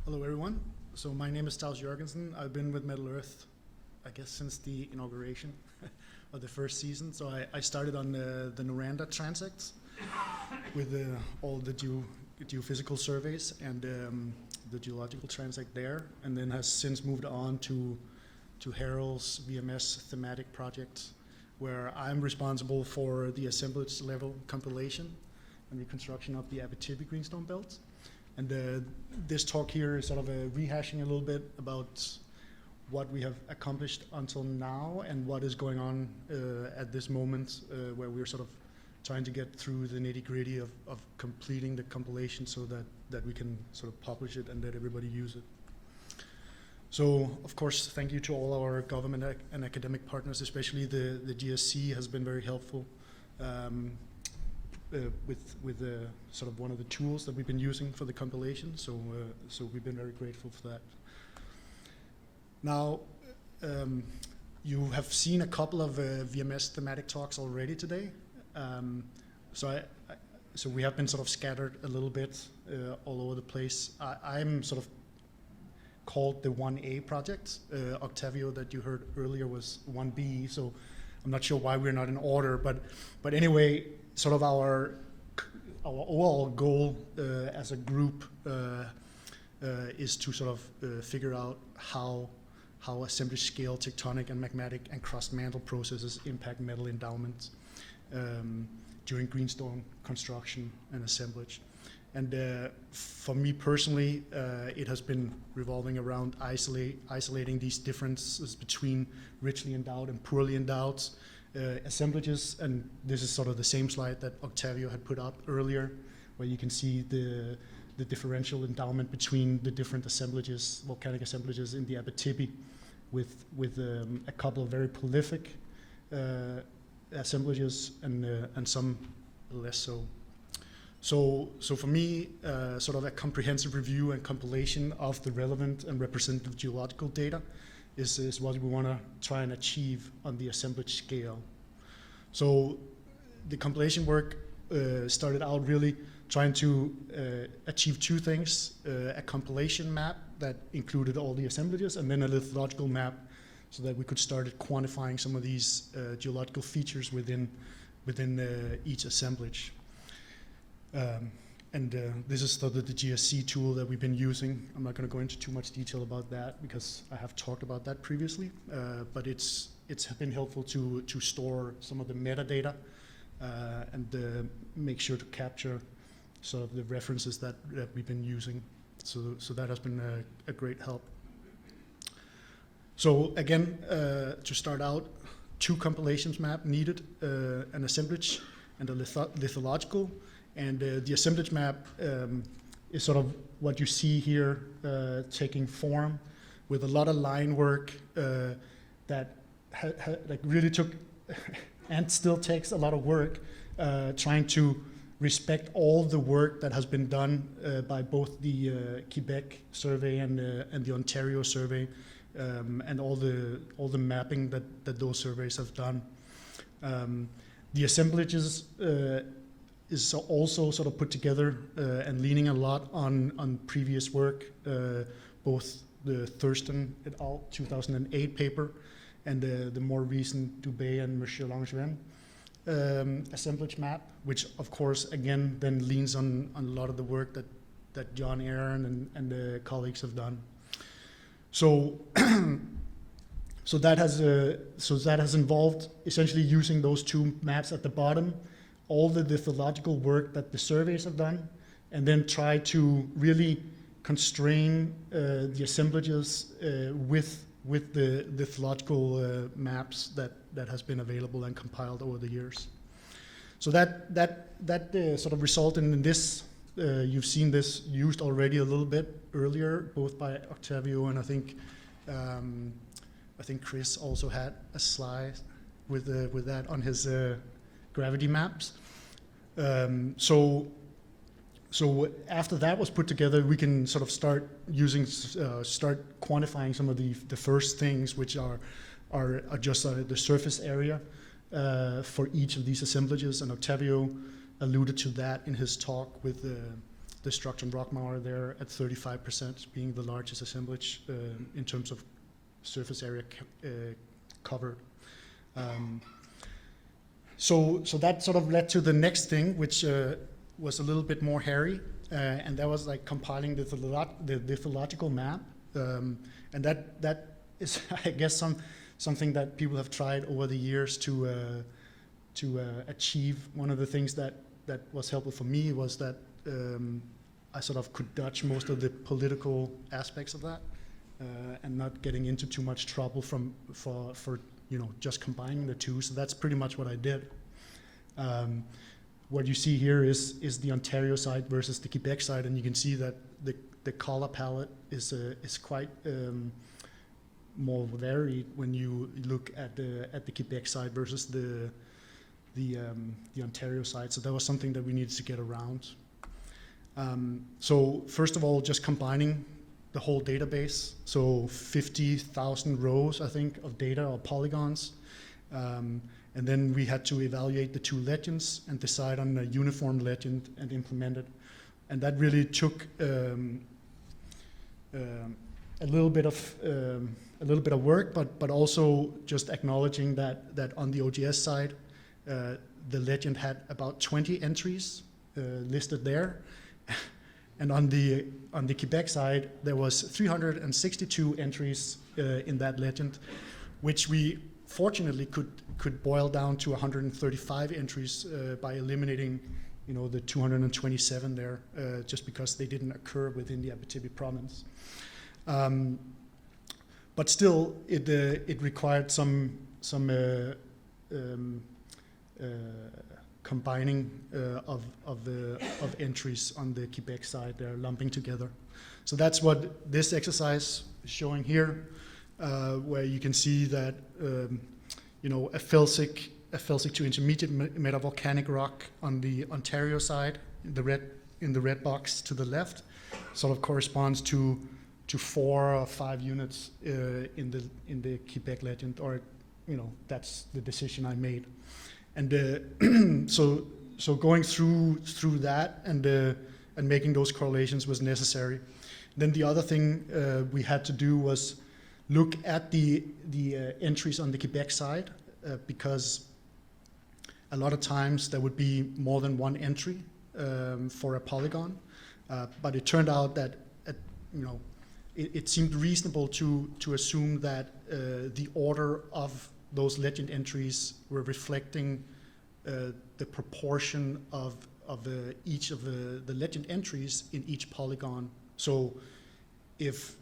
Hello everyone. So my name is Joergensen. I've been with Metal Earth, I guess, since the inauguration of the first season. So I started on the Noranda transects with all the geophysical surveys and the geological transect there, and then has since moved on to Harold's VMS thematic project, where I'm responsible for the assemblage-level compilation and reconstruction of the Abitibi Greenstone Belts. And this talk here is sort of rehashing a little bit about what we have accomplished until now and what is going on at this moment, where we're sort of trying to get through the nitty-gritty of completing the compilation so that we can sort of publish it and let everybody use it. So, of course, thank you to all our government and academic partners, especially the GSC has been very helpful with sort of one of the tools that we've been using for the compilation. So we've been very grateful for that. Now, you have seen a couple of VMS thematic talks already today. So we have been sort of scattered a little bit all over the place. I'm sort of called the 1A project. Octavio, that you heard earlier, was 1B. So I'm not sure why we're not in order, but anyway, sort of our overall goal as a group is to sort of figure out how assemblage scale, tectonic and magmatic and crust mantle processes impact metal endowments during greenstone construction and assemblage. And for me personally, it has been revolving around isolating these differences between richly endowed and poorly endowed assemblages. And this is sort of the same slide that Octavio had put up earlier, where you can see the differential endowment between the different assemblages, volcanic assemblages in the Abitibi, with a couple of very prolific assemblages and some less so. So for me, sort of a comprehensive review and compilation of the relevant and representative geological data is what we want to try and achieve on the assemblage scale. So the compilation work started out really trying to achieve two things: a compilation map that included all the assemblages, and then a lithological map, so that we could start quantifying some of these geological features within each assemblage. This is sort of the GSC tool that we've been using. I'm not going to go into too much detail about that because I have talked about that previously, but it's been helpful to store some of the metadata and make sure to capture sort of the references that we've been using. So that has been a great help. So again, to start out, two compilations map needed, an assemblage and a lithological. And the assemblage map is sort of what you see here taking form, with a lot of line work that like really took and still takes a lot of work trying to respect all the work that has been done by both the Quebec survey and the Ontario survey, and all the mapping that those surveys have done. The assemblages is also sort of put together and leaning a lot on previous work, both the Thurston et al. 2008 paper and the more recent Dubé and Mercier-Langevin assemblage map, which of course again then leans on a lot of the work that John Aaron and the colleagues have done. So so that has involved essentially using those two maps at the bottom, all the lithological work that the surveys have done, and then try to really constrain the assemblages with the lithological maps that has been available and compiled over the years. So that sort of resulted in this. You've seen this used already a little bit earlier, both by Octavio and I think Chris also had a slide with that on his gravity maps. So after that was put together, we can sort of start quantifying some of the first things, which are just the surface area for each of these assemblages, and Octavio alluded to that in his talk with the the structural rock marker there at 35%, being the largest assemblage in terms of surface area covered. So that sort of led to the next thing, which was a little bit more hairy, and that was like compiling the lithological map, and that is, I guess, something that people have tried over the years to achieve. One of the things that was helpful for me was that I sort of could dodge most of the political aspects of that, and not getting into too much trouble for just combining the two. So that's pretty much what I did. What you see here is the Ontario side versus the Quebec side, and you can see that the color palette is quite more varied when you look at the Quebec side versus the Ontario side. So that was something that we needed to get around. So first of all, just combining the whole database. So 50,000 rows, I think, of data or polygons. And then we had to evaluate the two legends and decide on a uniform legend and implement it. And that really took a little bit of work, but also just acknowledging that on the OGS side, the legend had about 20 entries listed there, and on the Quebec side there was 362 entries in that legend, which we fortunately could boil down to 135 entries by eliminating, the 227 there, just because they didn't occur within the Abitibi province. But still, it required some combining of entries on the Quebec side. They're lumping together. So that's what this exercise is showing here, where you can see that a felsic to intermediate metavolcanic rock on the Ontario side, in the red box to the left, sort of corresponds to 4 or 5 units in the Quebec legend, or that's the decision I made. And so going through that and making those correlations was necessary. Then the other thing we had to do was look at the entries on the Quebec side, because a lot of times there would be more than one entry for a polygon, but it turned out that it seemed reasonable to assume that the order of those legend entries were reflecting the proportion of each of the legend entries in each polygon. So if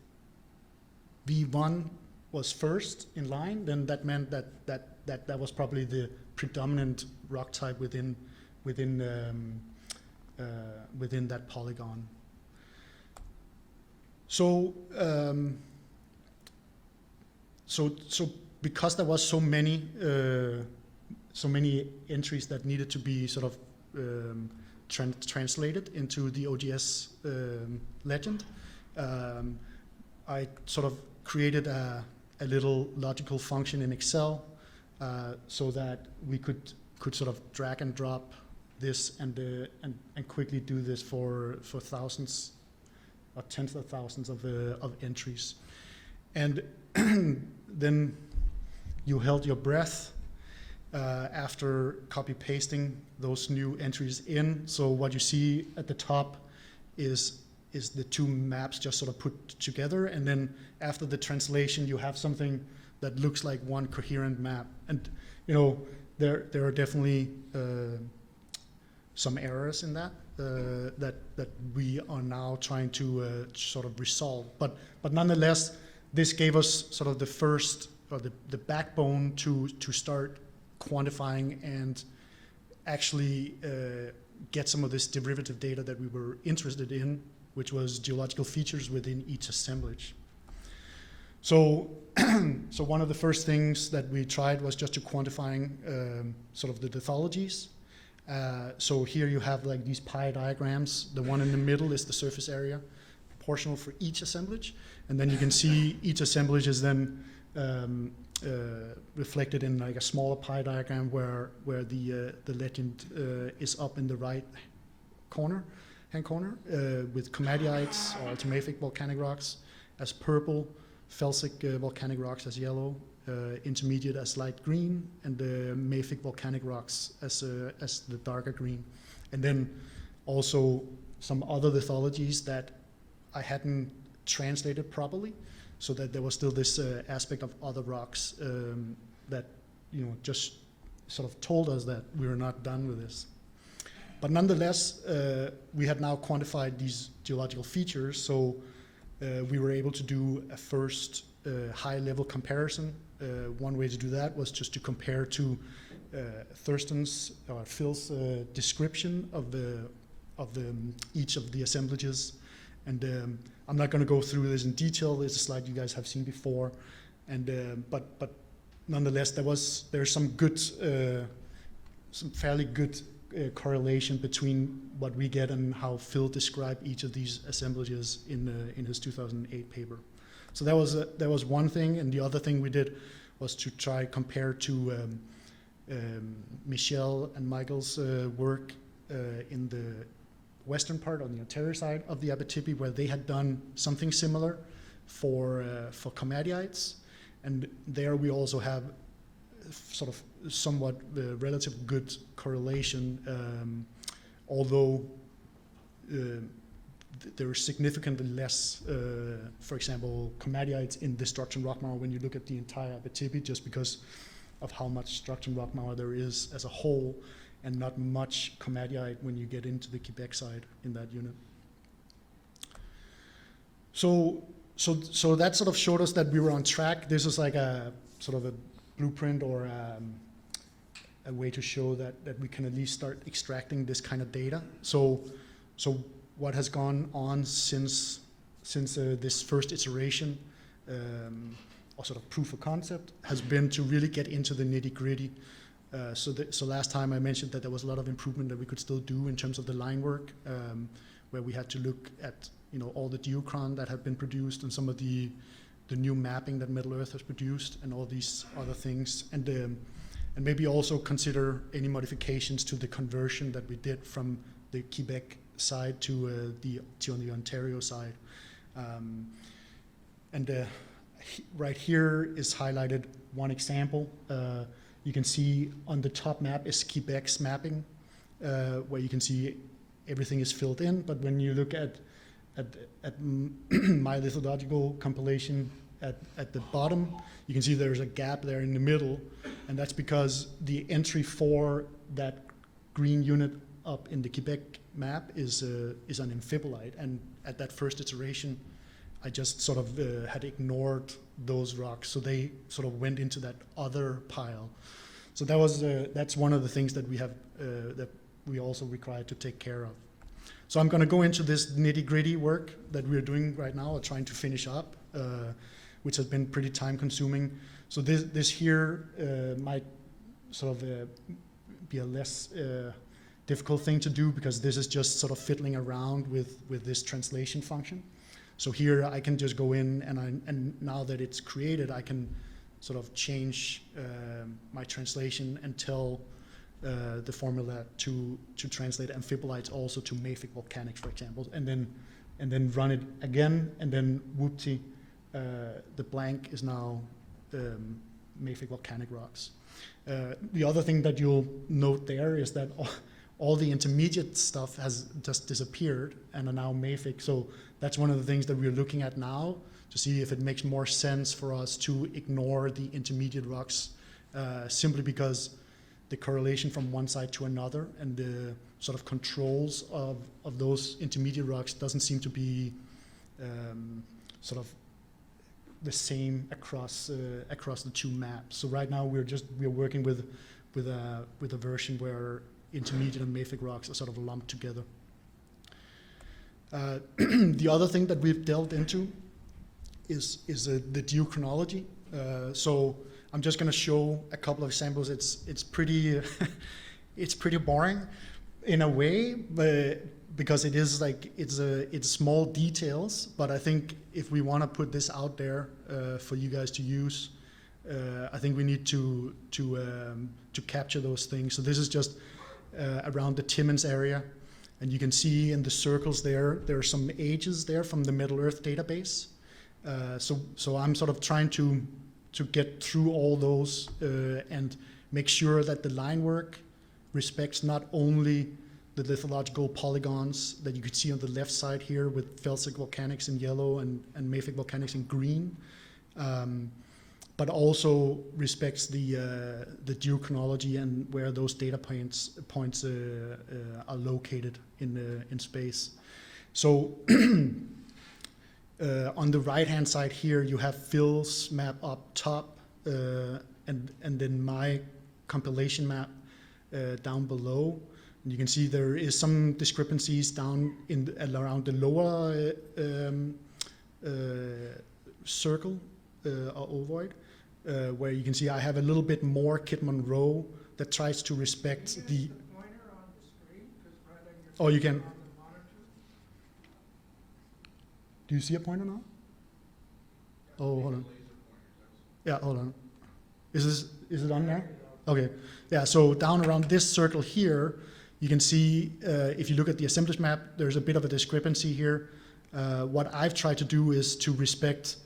V1 was first in line, then that meant that was probably the predominant rock type within that polygon. So because there was so many entries that needed to be sort of translated into the OGS legend, I sort of created a little logical function in Excel so that we could sort of drag and drop this and quickly do this for thousands or tens of thousands of entries. And then you held your breath after copy pasting those new entries in. So what you see at the top is the two maps just sort of put together, and then after the translation you have something that looks like one coherent map. And there are definitely some errors in that that we are now trying to sort of resolve. But nonetheless, this gave us sort of the first, or the backbone to start quantifying and actually get some of this derivative data that we were interested in, which was geological features within each assemblage. So one of the first things that we tried was just to quantifying sort of the lithologies. So here you have like these pie diagrams. The one in the middle is the surface area proportional for each assemblage, and then you can see each assemblage is then reflected in like a smaller pie diagram where the legend is up in the right corner, hand corner, with komatiites or ultramafic volcanic rocks as purple, felsic volcanic rocks as yellow, intermediate as light green, and the mafic volcanic rocks as the darker green. And then also some other lithologies that I hadn't translated properly, so that there was still this aspect of other rocks that just sort of told us that we were not done with this. But nonetheless, we had now quantified these geological features, so we were able to do a first high-level comparison. One way to do that was just to compare to Thurston's or Phil's description of each of the assemblages. And I'm not going to go through this in detail. It's a slide you guys have seen before, and but nonetheless, there's some fairly good correlation between what we get and how Phil described each of these assemblages in his 2008 paper. So that was one thing, and the other thing we did was to try compare to Michel and Michael's work in the western part, on the Ontario side of the Abitibi, where they had done something similar for komatiites, and there we also have sort of somewhat relative good correlation, although there is significantly less, for example, komatiites in destruction rock mawer when you look at the entire Abitibi, just because of how much destruction rock mawer there is as a whole, and not much komatiite when you get into the Quebec side in that unit. So that sort of showed us that we were on track. This is like a sort of a blueprint or a way to show that we can at least start extracting this kind of data. So what has gone on since this first iteration, or sort of proof of concept, has been to really get into the nitty-gritty. So last time I mentioned that there was a lot of improvement that we could still do in terms of the line work, where we had to look at all the geochron that have been produced and some of the new mapping that Middle Earth has produced and all these other things, and maybe also consider any modifications to the conversion that we did from the Quebec side to the Ontario side. Right here is highlighted one example. You can see on the top map is Quebec's mapping, where you can see everything is filled in. But when you look at my lithological compilation at the bottom, you can see there's a gap there in the middle, and that's because the entry for that green unit up in the Quebec map is an amphibolite, and at that first iteration, I just sort of had ignored those rocks, so they sort of went into that other pile. So that's one of the things that we have that we also required to take care of. So I'm going to go into this nitty-gritty work that we're doing right now, or trying to finish up, which has been pretty time-consuming. So this here might sort of be a less difficult thing to do, because this is just sort of fiddling around with this translation function. So here I can just go in, and now that it's created, I can sort of change my translation and tell the formula to translate amphibolites also to mafic volcanics, for example, and then run it again, and then whoopty, the blank is now mafic volcanic rocks. The other thing that you'll note there is that all the intermediate stuff has just disappeared and are now mafic. So that's one of the things that we're looking at now, to see if it makes more sense for us to ignore the intermediate rocks, simply because the correlation from one side to another and the sort of controls of those intermediate rocks doesn't seem to be sort of the same across the two maps. So right now we're working with a version where intermediate and mafic rocks are sort of lumped together. The other thing that we've delved into is the geochronology. So I'm just going to show a couple of examples. It's pretty it's pretty boring in a way, but because it is like it's small details. But I think if we want to put this out there for you guys to use, I think we need to capture those things. So this is just around the Timmins area, And you can see in the circles there are some ages there from the Middle Earth database. So I'm sort of trying to get through all those and make sure that the line work respects not only the lithological polygons that you could see on the left side here with felsic volcanics in yellow and mafic volcanics in green, but also respects the geochronology and where those data points are located in space. So on the right-hand side here, you have Phil's map up top, and then my compilation map down below. And you can see there is some discrepancies down around the lower circle or ovoid, where you can see I have a little bit more Kit Monroe that tries to respect the. Pointer on the screen, Oh, you can. on the monitor. Do you see a pointer now? Oh, hold on. Yeah, hold on. Is it on now? Okay. Yeah. So down around this circle here, you can see if you look at the assemblage map, there's a bit of a discrepancy here. What I've tried to do is to respect,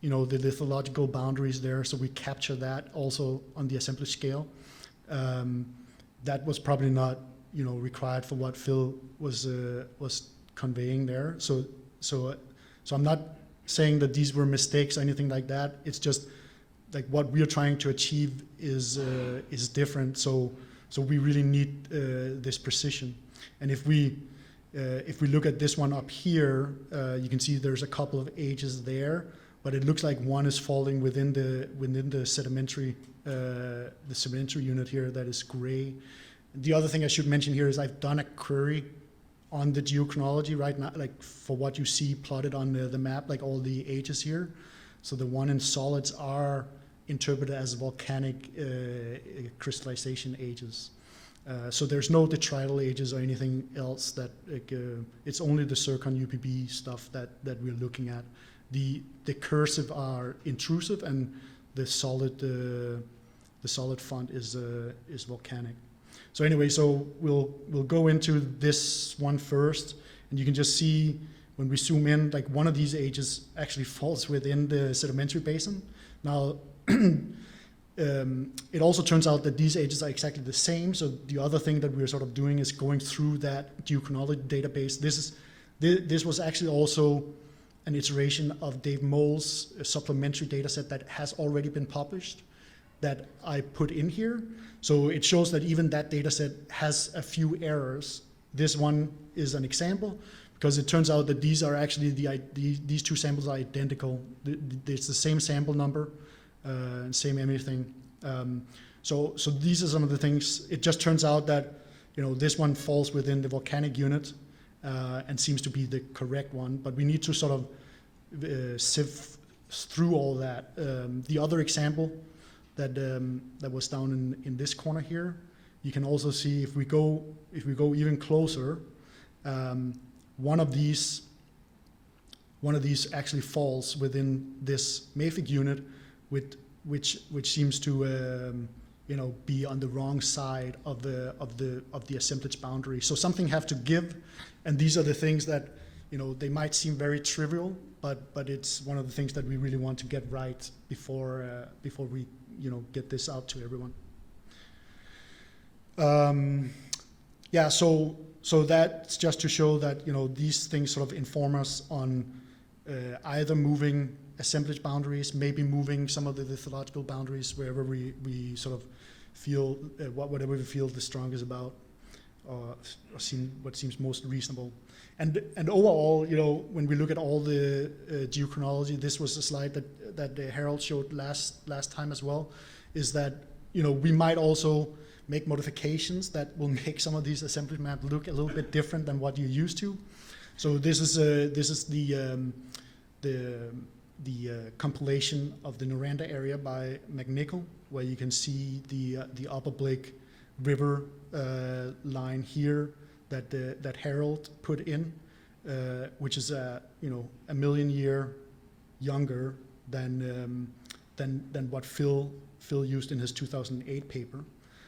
the lithological boundaries there, so we capture that also on the assemblage scale. That was probably not, required for what Phil was conveying there. So I'm not saying that these were mistakes or anything like that. It's just like what we are trying to achieve is different. So we really need this precision. And if we look at this one up here, you can see there's a couple of ages there, but it looks like one is falling within the sedimentary unit here that is gray. The other thing I should mention here is I've done a query on the geochronology right now, like for what you see plotted on the map, like all the ages here. So the one in solids are interpreted as volcanic crystallization ages. So there's no detrital ages or anything else that it's only the zircon UPB stuff that we're looking at. The cursive are intrusive, and the solid font is volcanic. So anyway, so we'll go into this one first, and you can just see when we zoom in, like one of these ages actually falls within the sedimentary basin. Now, it also turns out that these ages are exactly the same. So the other thing that we're sort of doing is going through that geochronology database. This was actually also an iteration of Dave Moll's supplementary data set that has already been published that I put in here. So it shows that even that data set has a few errors. This one is an example, because it turns out that these are actually these two samples are identical. It's the same sample number, same everything. So these are some of the things. It just turns out that this one falls within the volcanic unit and seems to be the correct one. But we need to sort of sift through all that. The other example that was down in this corner here, you can also see if we go even closer, one of these actually falls within this mafic unit, which seems to be on the wrong side of the assemblage boundary. So something have to give, and these are the things that they might seem very trivial, but it's one of the things that we really want to get right before we get this out to everyone. So that's just to show that these things sort of inform us on either moving assemblage boundaries, maybe moving some of the lithological boundaries wherever we sort of feel whatever we feel the strongest about, or what seems most reasonable. And overall, when we look at all the geochronology, this was a slide that Harold showed last time as well, is that we might also make modifications that will make some of these assemblage maps look a little bit different than what you're used to. So this is the compilation of the Noranda area by McNichol, where you can see the Upper Blake River line here that Harold put in, which is a million year younger than what Phil used in his 2008 paper.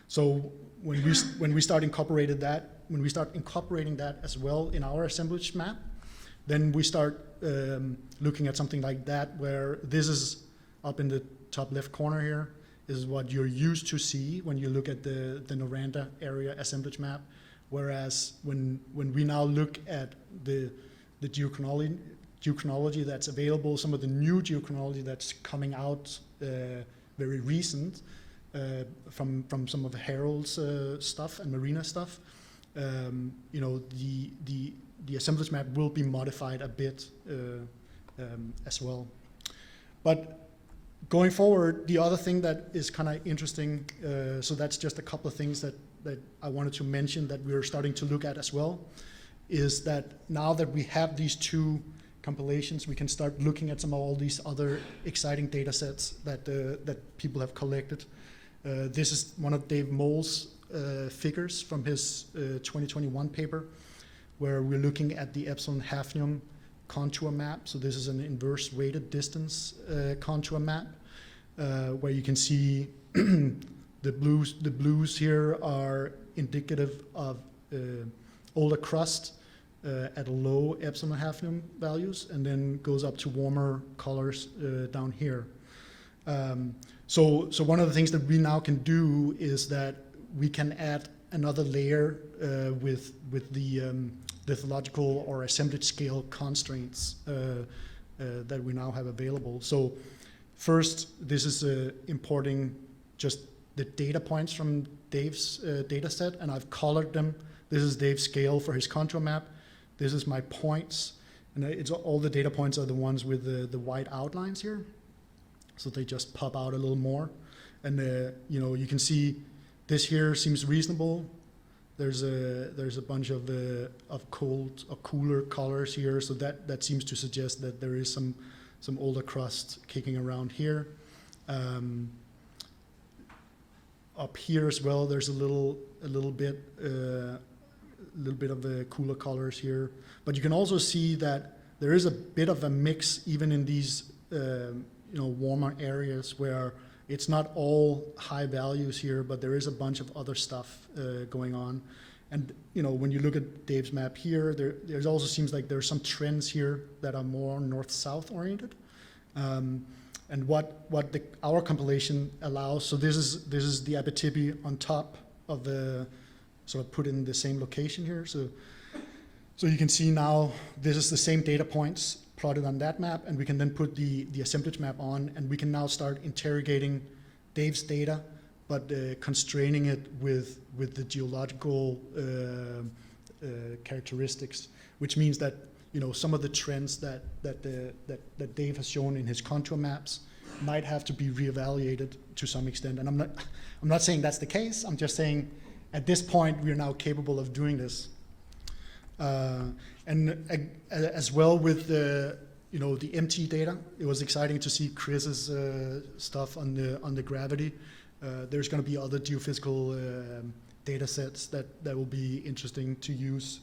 So when we start incorporating that, when we start incorporating that as well in our assemblage map, then we start looking at something like that, where this is up in the top left corner here, is what you're used to see when you look at the Noranda area assemblage map. Whereas when we now look at the geochronology that's available, some of the new geochronology that's coming out very recent from some of Harold's stuff and Marina stuff, you know, the assemblage map will be modified a bit as well. But going forward, the other thing that is kind of interesting, so that's just a couple of things that I wanted to mention that we're starting to look at as well, is that now that we have these two compilations, we can start looking at some of all these other exciting data sets that people have collected. This is one of Dave Moll's figures from his 2021 paper, where we're looking at the epsilon hafnium contour map. So this is an inverse weighted distance contour map, where you can see the blues here are indicative of older crust at low epsilon hafnium values, and then goes up to warmer colors down here. So one of the things that we now can do is that we can add another layer with the lithological or assemblage scale constraints that we now have available. So first, this is importing just the data points from Dave's data set, and I've colored them. This is Dave's scale for his contour map. This is my points, and it's all the data points are the ones with the white outlines here. So they just pop out a little more. And you know, you can see this here seems reasonable. There's a bunch of cold or cooler colors here, so that seems to suggest that there is some older crust kicking around here. Up here as well, there's a little bit of the cooler colors here, but you can also see that there is a bit of a mix even in these you know, warmer areas where it's not all high values here, but there is a bunch of other stuff going on. And you know, when you look at Dave's map here, there also seems like there's some trends here that are more north-south oriented. And what our compilation allows, so this is the Abitibi on top of the, sort of put in the same location here. So you can see now this is the same data points plotted on that map, and we can then put the assemblage map on, and we can now start interrogating Dave's data, but constraining it with the geological characteristics, which means that, you know, some of the trends that Dave has shown in his contour maps might have to be reevaluated to some extent. And I'm not saying that's the case. I'm just saying at this point we are now capable of doing this. And as well with the, you know, the MT data, it was exciting to see Chris's stuff on the gravity. There's going to be other geophysical data sets that will be interesting to use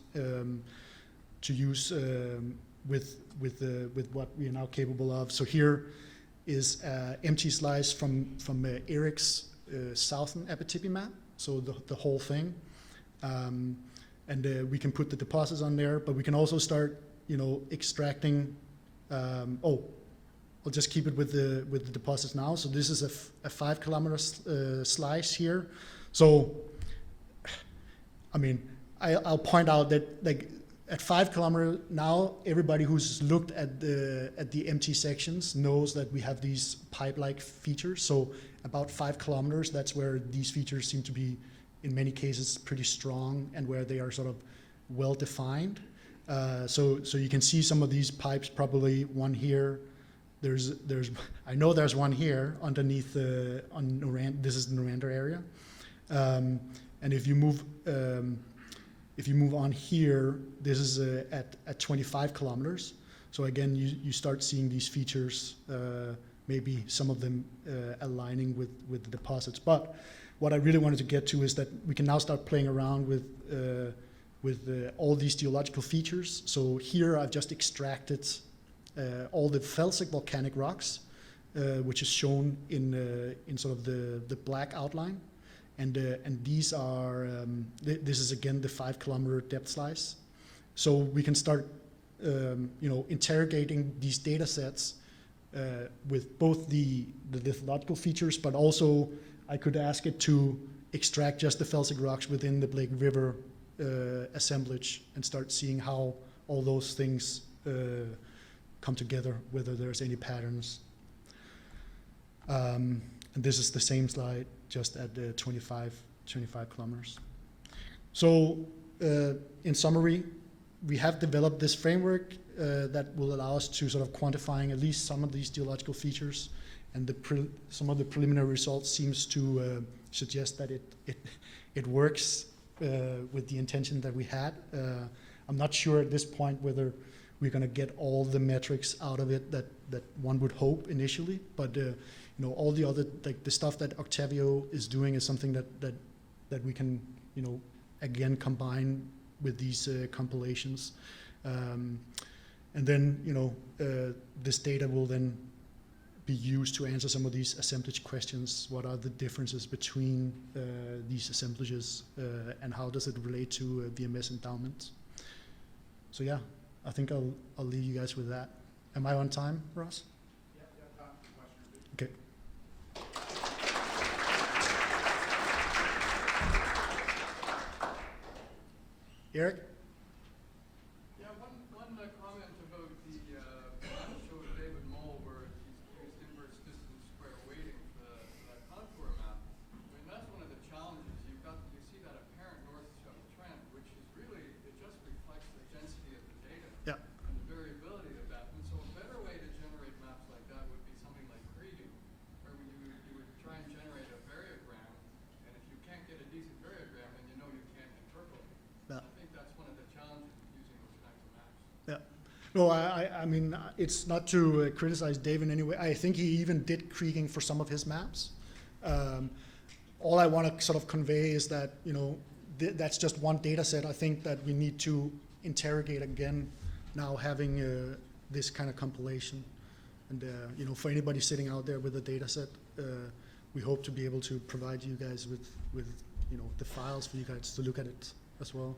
with what we are now capable of. So here is MT slice from Eric's southern Abitibi map, so the whole thing. And we can put the deposits on there, but we can also start, you know, extracting. I'll just keep it with the deposits now. So this is a 5 kilometer slice here. So, I mean, I'll point out that, like, at 5 kilometers now, everybody who's looked at the MT sections knows that we have these pipe-like features. So about 5 kilometers, that's where these features seem to be, in many cases, pretty strong, and where they are sort of well defined. So you can see some of these pipes. Probably one here. I know there's one here underneath on Noranda. This is the Noranda area, and if you move on here, this is at 25 kilometers. So again, you start seeing these features, maybe some of them aligning with the deposits. But what I really wanted to get to is that we can now start playing around with all these geological features. So here I've just extracted all the felsic volcanic rocks, which is shown in sort of the black outline. And these are, this is again the 5 kilometer depth slice. So we can start, interrogating these data sets with both the lithological features, but also I could ask it to extract just the felsic rocks within the Blake River assemblage and start seeing how all those things come together, whether there's any patterns. And this is the same slide, just at 25 kilometers. So in summary, we have developed this framework that will allow us to sort of quantifying at least some of these geological features, and some of the preliminary results seems to suggest that it works with the intention that we had. I'm not sure at this point whether we're going to get all the metrics out of it that one would hope initially, but all the other, like the stuff that Octavio is doing is something that we can again combine with these compilations, and then this data will then be used to answer some of these assemblage questions. What are the differences between these assemblages, and how does it relate to VMS endowments? So yeah, I think I'll leave you guys with that. Am I on time, Ross? Yeah, time for questions. Okay. Eric? Yeah, one comment about the show of David Moll where he's used inverse distance square weighting for that contour map. I mean, that's one of the challenges. You see that apparent north-south trend, which is really, it just reflects the density of the data. Yeah. And the variability of that. And so a better way to generate maps like that would be something like kriging, where you would try and generate a variogram, and if you can't get a decent variogram, then you know you can't interpolate. Yeah. I think that's one of the challenges of using those kinds of maps. Yeah. No, I mean, it's not to criticize Dave in any way. I think he even did kriging for some of his maps. All I want to sort of convey is that, that's just one data set. I think that we need to interrogate again now having this kind of compilation. And, for anybody sitting out there with a data set, we hope to be able to provide you guys with the files for you guys to look at it as well.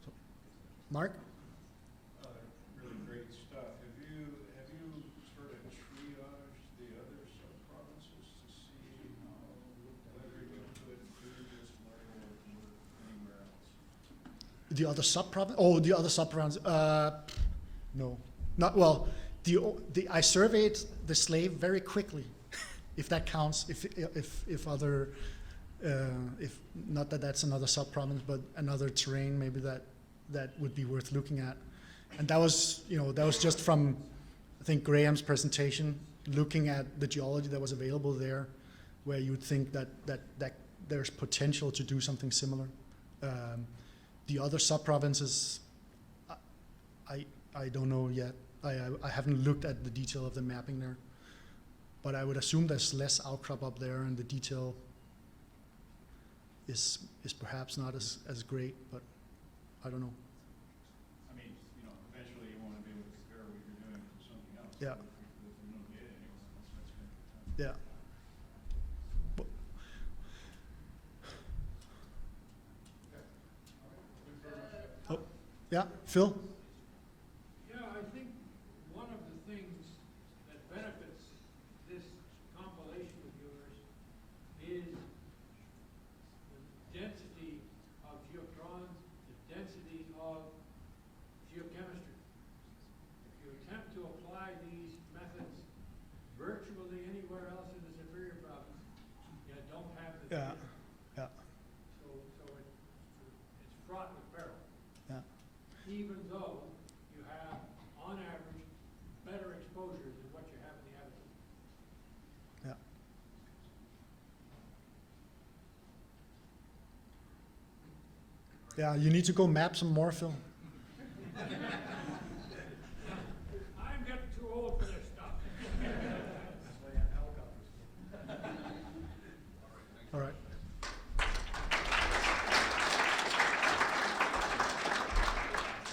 So, Mark? Really great stuff. Have you sort of triaged the other sub-provinces to see whether you could do this level of work anywhere else? The other sub-province? Oh, the other sub-province. No, not well. I surveyed the slave very quickly, if that counts. If other, if not that that's another sub-province, but another terrain maybe that would be worth looking at. And that was just from, I think, Graham's presentation, looking at the geology that was available there, where you would think that there's potential to do something similar. The other sub-provinces, I don't know yet. I haven't looked at the detail of the mapping there, but I would assume there's less outcrop up there, and the detail is perhaps not as great, but I don't know. I mean, eventually you want to be able to compare what you're doing to something else. Yeah. If you don't get it anywhere else, that's going to be tough. Yeah. Oh, yeah, Phil? Yeah, I think one of the things that benefits this compilation of yours is the density of geochrons, the density of geochemistry. If you attempt to apply these methods virtually anywhere else in the Superior Province, you don't have the Yeah. data. Yeah. So it's fraught with peril. Yeah. Even though you have, on average, better exposure than what you have in the Abitibi. Yeah. Yeah, you need to go map some more, Phil.